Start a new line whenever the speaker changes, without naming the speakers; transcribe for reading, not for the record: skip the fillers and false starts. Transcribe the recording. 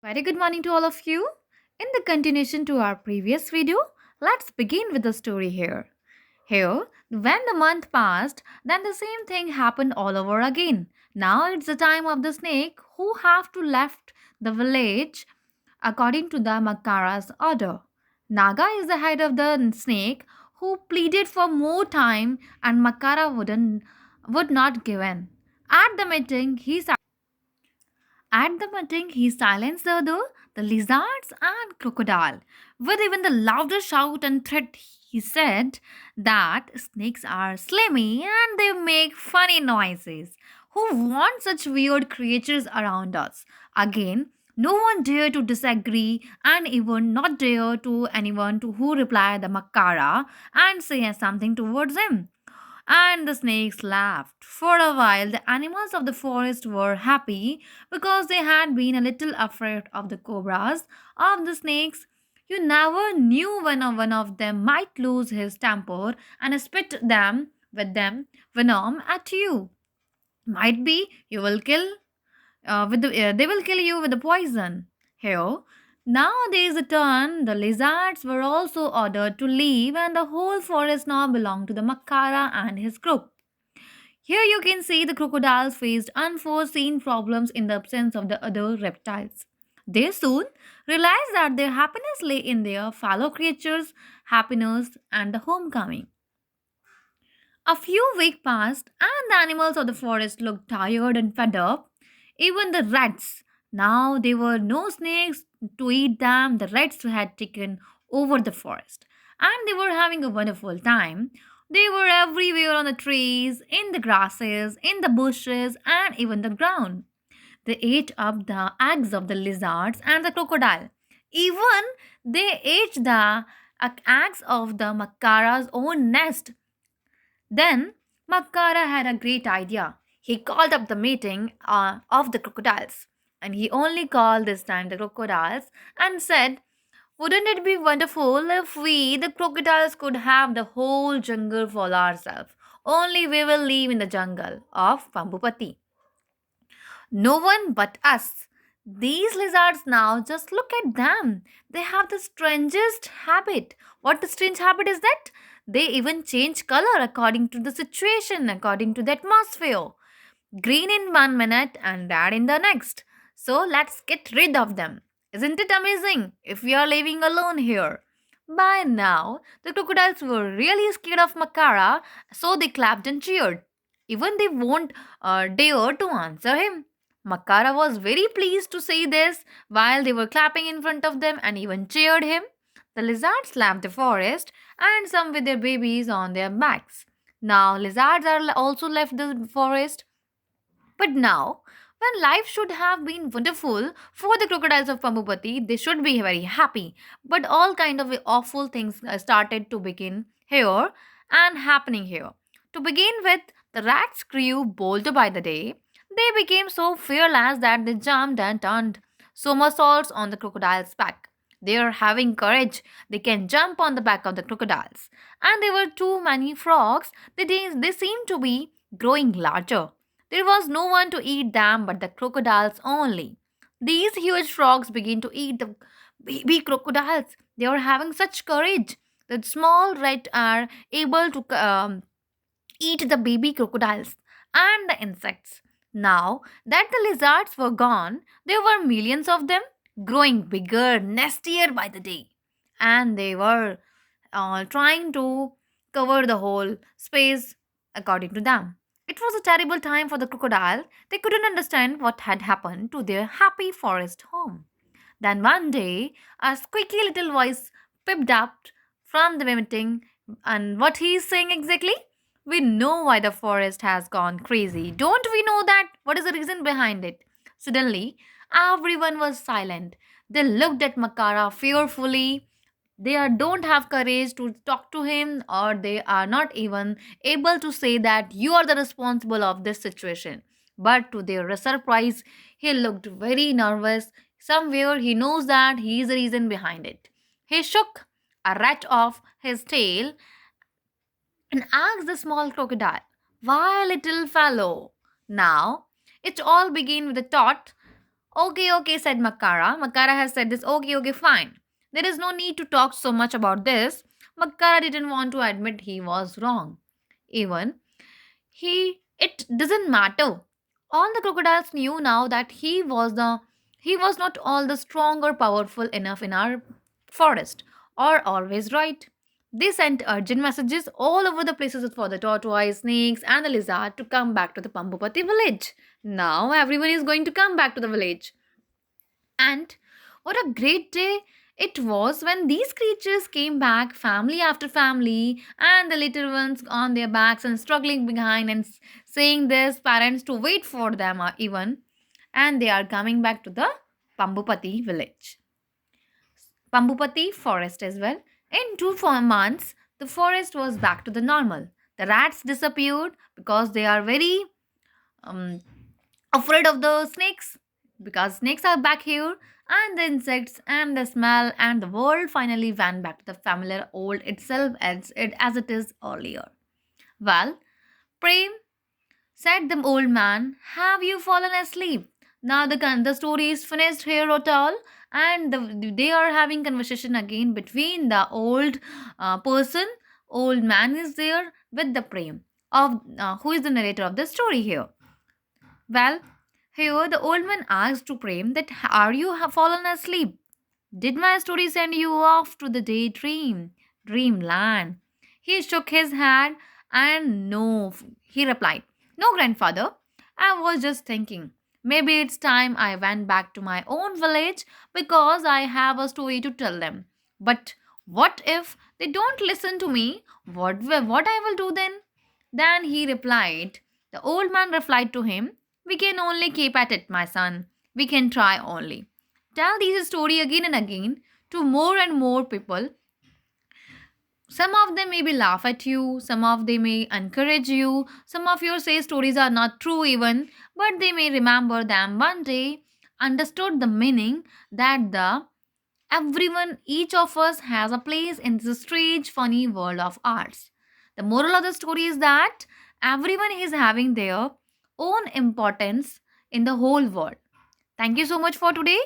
Very good morning to all of you. In the continuation to our previous video, let's begin with the story here. Here, when the month passed, then the same thing happened all over again. Now it's the time of the snake who have to left the village according to the Makara's order. Naga is the head of the snake who pleaded for more time and Makara would not give in. At the meeting, he silenced the lizards and crocodile. With even the loudest shout and threat, he said that snakes are slimy and they make funny noises. Who want such weird creatures around us? Again, no one dared to disagree, and even not dare to anyone to who replied the Makara and say something towards him. And the snakes laughed. For a while, the animals of the forest were happy because they had been a little afraid of the cobras, of the snakes. You never knew when one of them might lose his temper and spit them with them venom at you. Might be you will kill they will kill you with the poison. Here, now there is a turn. The lizards were also ordered to leave, and the whole forest now belonged to the Makara and his group. Here you can see the crocodiles faced unforeseen problems in the absence of the other reptiles. They soon realized that their happiness lay in their fellow creatures' happiness and the homecoming. A few weeks passed, and the animals of the forest looked tired and fed up. Even the rats. Now there were no snakes to eat them. The rats had taken over the forest, and they were having a wonderful time. They were everywhere on the trees, in the grasses, in the bushes, and even the ground. They ate up the eggs of the lizards and the crocodile. Even they ate the eggs of the Makara's own nest. Then Makara had a great idea. He called up the meeting of the crocodiles. And he only called this time the crocodiles and said, "Wouldn't it be wonderful if we, the crocodiles, could have the whole jungle for ourselves? Only we will live in the jungle of Pambupati. No one but us. These lizards now, just look at them. They have the strangest habit. What the strange habit is that? They even change color according to the situation, according to the atmosphere. Green in 1 minute and red in the next. So let's get rid of them. Isn't it amazing if we are living alone here?" By now, the crocodiles were really scared of Makara, so they clapped and cheered. Even they won't dare to answer him. Makara was very pleased to see this while they were clapping in front of them and even cheered him. The lizards left the forest and some with their babies on their backs. Now, lizards are also left the forest, but now, when life should have been wonderful for the crocodiles of Pambupati, they should be very happy. But all kind of awful things started to begin here and happening here. To begin with, the rats grew bolder by the day. They became so fearless that they jumped and turned somersaults on the crocodile's back. They are having courage. They can jump on the back of the crocodiles. And there were too many frogs. They seemed to be growing larger. There was no one to eat them but the crocodiles only. These huge frogs began to eat the baby crocodiles. They were having such courage that small rats are able to eat the baby crocodiles and the insects. Now that the lizards were gone, there were millions of them growing bigger, nastier by the day. And they were trying to cover the whole space according to them. It was a terrible time for the crocodile. They couldn't understand what had happened to their happy forest home. Then one day, a squeaky little voice peeped up from the meeting, and what he is saying exactly? We know why the forest has gone crazy. Don't we know that? What is the reason behind it? Suddenly, everyone was silent. They looked at Makara fearfully. Don't have courage to talk to him, or they are not even able to say that you are the responsible of this situation. But to their surprise, he looked very nervous. Somewhere he knows that he is the reason behind it. He shook a rat off his tail and asked the small crocodile, "Why, little fellow?" Now, it all began with a thought. Okay, okay, said Makara. Makara has said this. Okay, okay, fine. There is no need to talk so much about this. Makara didn't want to admit he was wrong. Even it doesn't matter. All the crocodiles knew now that he was not all the strong or powerful enough in our forest, or always right. They sent urgent messages all over the places for the tortoise, snakes, and the lizard to come back to the Pambupati village. Now everyone is going to come back to the village. And what a great day it was when these creatures came back, family after family, and the little ones on their backs and struggling behind and saying their parents to wait for them even. And they are coming back to the Pambupati village. Pambupati forest as well. In 2 4 months, the forest was back to the normal. The rats disappeared because they are very um, afraid of the snakes because snakes are back here, and the insects and the smell, and the world finally went back to the familiar old itself as it is earlier. Well, Prem, said the old man, have you fallen asleep? Now the story is finished here at all, and they are having conversation again between the old person. Old man is there with the Prem of who is the narrator of the story here. Well, here the old man asked to Prem that are you have fallen asleep? Did my story send you off to the daydream, dreamland? He shook his head and no, he replied, no, grandfather. I was just thinking. Maybe it's time I went back to my own village because I have a story to tell them. But what if they don't listen to me? What I will do then? Then he replied, the old man replied to him, we can only keep at it, my son. We can try only. Tell these story again and again to more and more people. Some of them maybe laugh at you, some of them may encourage you, some of your say stories are not true even, but they may remember them one day, understood the meaning that the everyone, each of us has a place in this strange, funny world of arts. The moral of the story is that everyone is having their own importance in the whole world. Thank you so much for today.